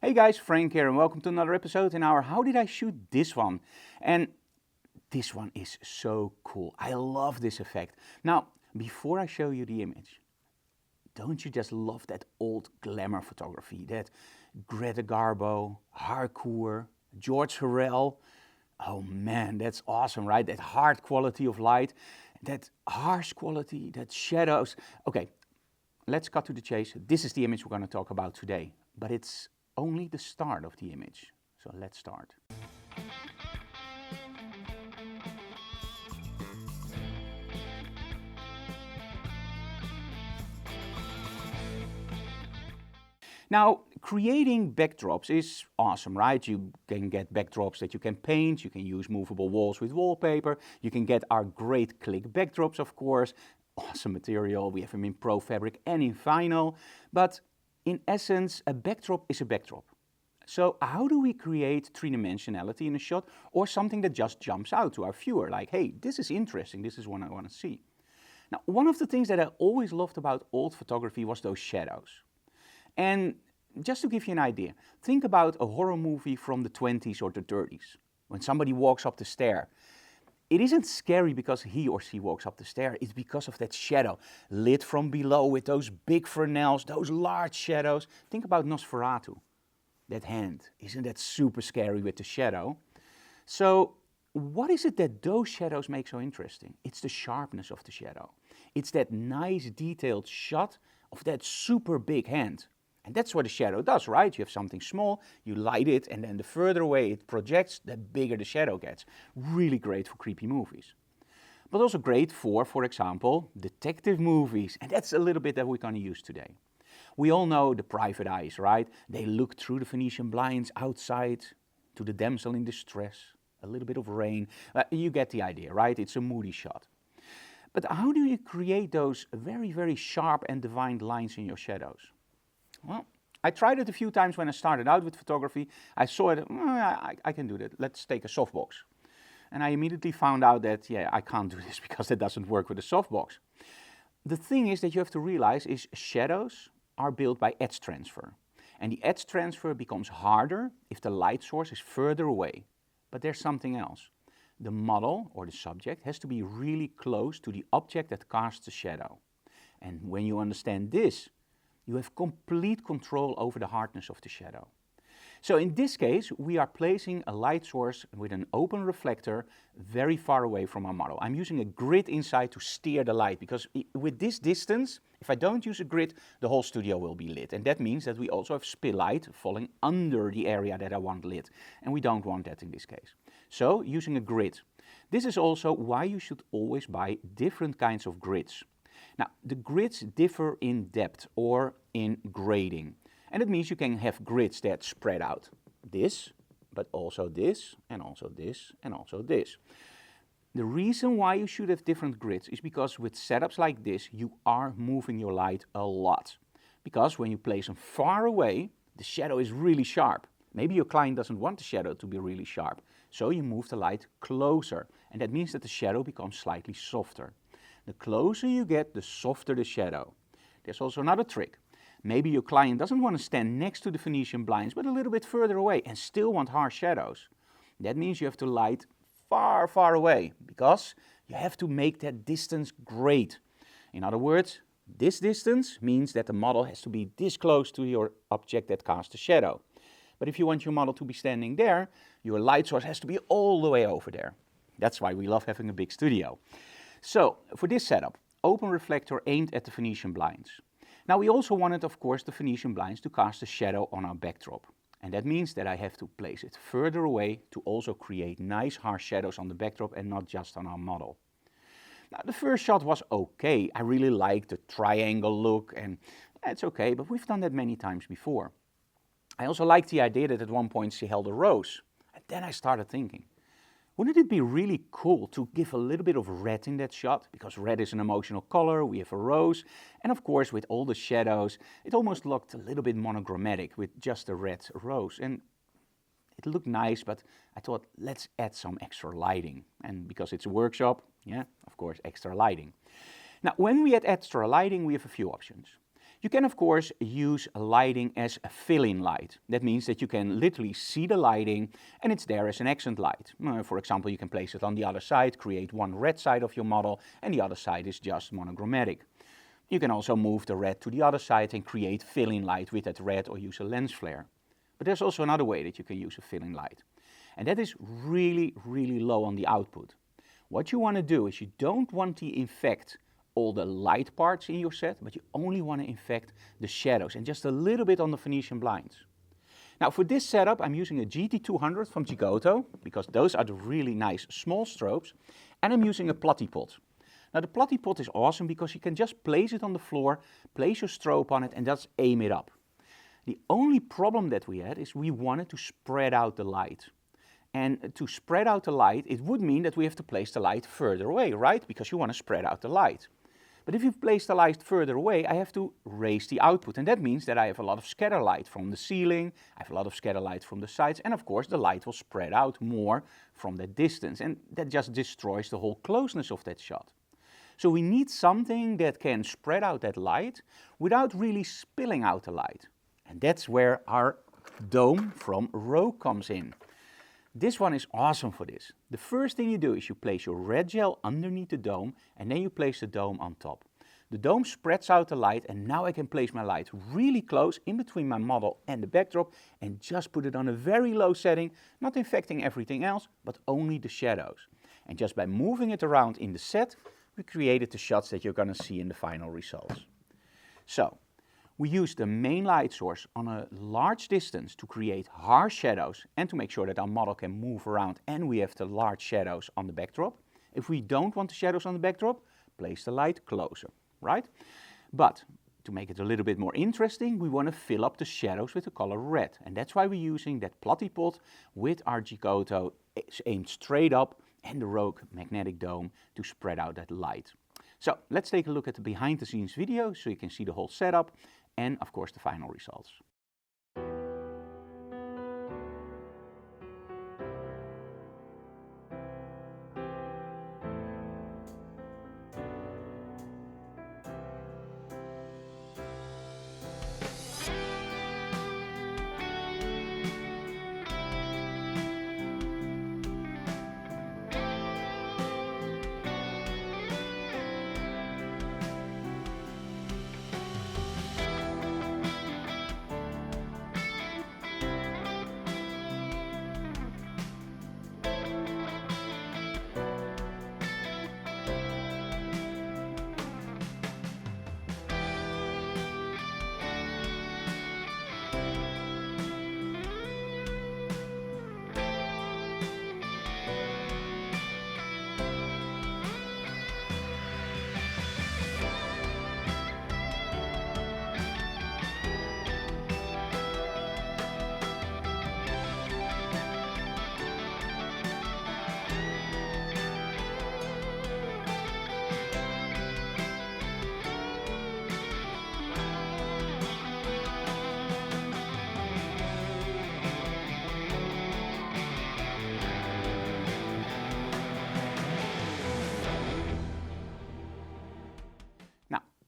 Hey guys, Frank here and welcome to another episode in our How Did I Shoot This One? And this one is so cool. I love this effect. Now, before I show you the image, don't you just love that old glamour photography? That Greta Garbo, Harcourt, George Harrell. Oh man, that's awesome, right? That hard quality of light, that harsh quality, that shadows. Okay, let's cut to the chase. This is the image we're going to talk about today, but it's only the start of the image. So let's start. Now, creating backdrops is awesome, right? You can get backdrops that you can paint, you can use movable walls with wallpaper, you can get our great click backdrops, of course. Awesome material, we have them in pro fabric and in vinyl, but in essence, a backdrop is a backdrop. So how do we create three-dimensionality in a shot or something that just jumps out to our viewer, like, hey, this is interesting, this is what I want to see. Now, one of the things that I always loved about old photography was those shadows. And just to give you an idea, think about a horror movie from the 20s or the 30s. When somebody walks up the stair, it isn't scary because he or she walks up the stair, it's because of that shadow lit from below with those big Fresnels, those large shadows. Think about Nosferatu, that hand. Isn't that super scary with the shadow? So what is it that those shadows make so interesting? It's the sharpness of the shadow. It's that nice detailed shot of that super big hand. And that's what a shadow does, right? You have something small, you light it, and then the further away it projects, the bigger the shadow gets. Really great for creepy movies. But also great for example, detective movies. And that's a little bit that we're going to use today. We all know the private eyes, right? They look through the Venetian blinds outside to the damsel in distress, a little bit of rain. You get the idea, right? It's a moody shot. But how do you create those very, very sharp and defined lines in your shadows? Well, I tried it a few times when I started out with photography. I saw it, I can do that. Let's take a softbox. And I immediately found out that, yeah, I can't do this because it doesn't work with a softbox. The thing is that you have to realize is shadows are built by edge transfer. And the edge transfer becomes harder if the light source is further away. But there's something else. The model or the subject has to be really close to the object that casts the shadow. And when you understand this, you have complete control over the hardness of the shadow. So in this case, we are placing a light source with an open reflector very far away from our model. I'm using a grid inside to steer the light because with this distance, if I don't use a grid, the whole studio will be lit. And that means that we also have spill light falling under the area that I want lit. And we don't want that in this case. So using a grid. This is also why you should always buy different kinds of grids. Now, the grids differ in depth or in grading. And it means you can have grids that spread out this, but also this, and also this, and also this. The reason why you should have different grids is because with setups like this, you are moving your light a lot. Because when you place them far away, the shadow is really sharp. Maybe your client doesn't want the shadow to be really sharp. So you move the light closer. And that means that the shadow becomes slightly softer. The closer you get, the softer the shadow. There's also another trick. Maybe your client doesn't want to stand next to the Venetian blinds, but a little bit further away and still want harsh shadows. That means you have to light far, far away because you have to make that distance great. In other words, this distance means that the model has to be this close to your object that casts the shadow. But if you want your model to be standing there, your light source has to be all the way over there. That's why we love having a big studio. So, for this setup, open reflector aimed at the Venetian blinds. Now we also wanted, of course, the Venetian blinds to cast a shadow on our backdrop. And that means that I have to place it further away to also create nice harsh shadows on the backdrop and not just on our model. Now the first shot was okay. I really liked the triangle look and it's okay, but we've done that many times before. I also liked the idea that at one point she held a rose. And then I started thinking, wouldn't it be really cool to give a little bit of red in that shot? Because red is an emotional color, we have a rose. And of course, with all the shadows, it almost looked a little bit monogrammatic with just a red rose. And it looked nice, but I thought, let's add some extra lighting. And because it's a workshop, yeah, of course, extra lighting. Now, when we add extra lighting, we have a few options. You can, of course, use lighting as a fill-in light. That means that you can literally see the lighting and it's there as an accent light. For example, you can place it on the other side, create one red side of your model, and the other side is just monochromatic. You can also move the red to the other side and create fill-in light with that red or use a lens flare. But there's also another way that you can use a fill-in light. And that is really, really low on the output. What you want to do is you don't want to infect all the light parts in your set, but you only want to infect the shadows and just a little bit on the Venetian blinds. Now for this setup I'm using a GT200 from Giotto, because those are the really nice small strobes, and I'm using a Platypod. Now the Platypod is awesome because you can just place it on the floor, place your strobe on it and just aim it up. The only problem that we had is we wanted to spread out the light. And to spread out the light, it would mean that we have to place the light further away, right? Because you want to spread out the light. But if you place the light further away, I have to raise the output. And that means that I have a lot of scatter light from the ceiling, I have a lot of scatter light from the sides, and of course the light will spread out more from that distance. And that just destroys the whole closeness of that shot. So we need something that can spread out that light without really spilling out the light. And that's where our dome from Rogue comes in. This one is awesome for this. The first thing you do is you place your red gel underneath the dome and then you place the dome on top. The dome spreads out the light and now I can place my light really close in between my model and the backdrop and just put it on a very low setting, not infecting everything else, but only the shadows. And just by moving it around in the set, we created the shots that you're going to see in the final results. So, we use the main light source on a large distance to create harsh shadows and to make sure that our model can move around and we have the large shadows on the backdrop. If we don't want the shadows on the backdrop, place the light closer, right? But to make it a little bit more interesting, we want to fill up the shadows with the color red. And that's why we're using that Platypod with our Giotto aimed straight up and the Rogue magnetic dome to spread out that light. So let's take a look at the behind the scenes video so you can see the whole setup and of course the final results.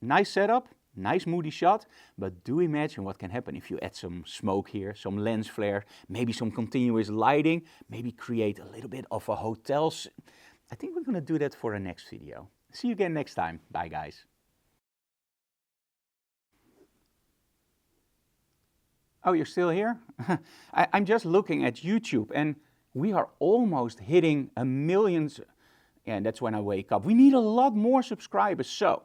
Nice setup, nice moody shot, but do imagine what can happen if you add some smoke here, some lens flare, maybe some continuous lighting, maybe create a little bit of a hotel. I think we're going to do that for the next video. See you again next time. Bye guys. Oh, you're still here? I'm just looking at YouTube and we are almost hitting 1 million. And that's when I wake up. We need a lot more subscribers. So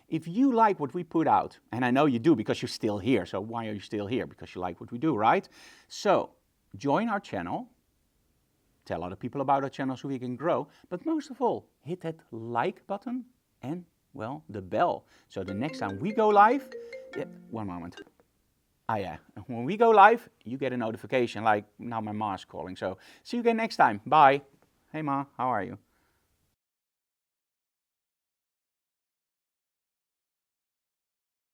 if you like what we put out, and I know you do because you're still here. So why are you still here? Because you like what we do, right? So join our channel. Tell other people about our channel so we can grow. But most of all, hit that like button and, well, the bell. So the next time we go live, one moment. When we go live, you get a notification, like now my ma's calling. So see you again next time. Bye. Hey Ma, how are you?